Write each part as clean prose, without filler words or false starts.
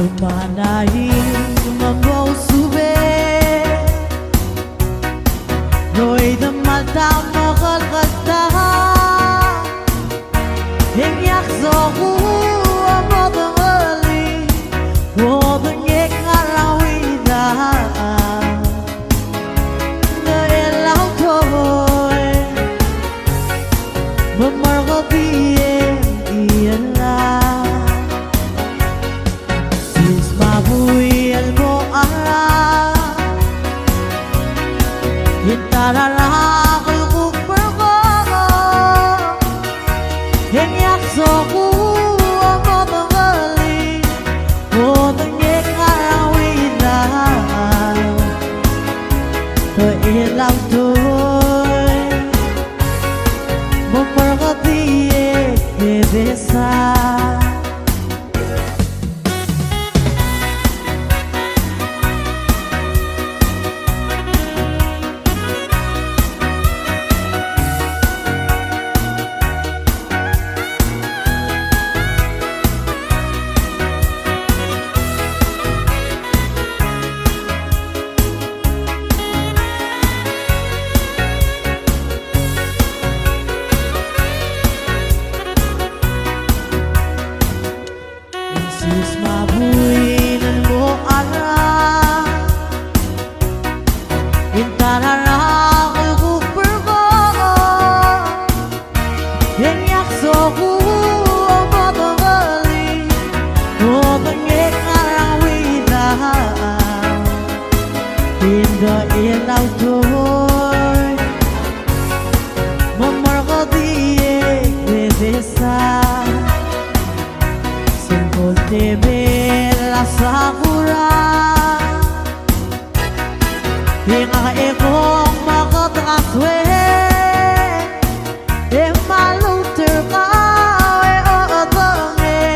Manai mambo sube Noi de malta magal gata Heng yak zogu amodangali Wodengek ngarawida Na elau toy Memargabien iyalah Mabuhay mo ara Hintararang ko Hengyak soku amadangali Hodangek arawina Pailang toy Mamargabiyek bebesa Sis mabuhay mo ara Hintararang ko Hengyak soku amadangali Hodangek arawina Hinda ilaw toy Mamargabiyek bebesa Tebe la sakura Hinga ekong makatraswe E maluter ka e otonge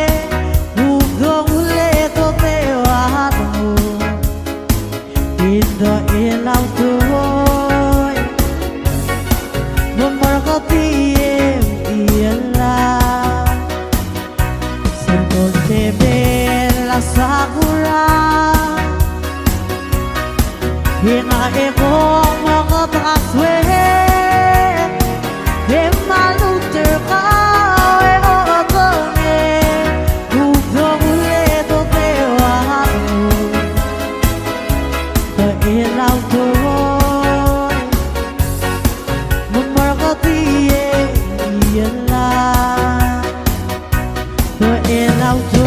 Ugong uleto te wano Hinda ilaw toy Mamargabiyem iyalah Tebe la sakura Hinga ekong makatraswe E maluter ka e otonge Ugong uleto te wano Pailaw toy Mamargabiyek iyalah Pailaw toy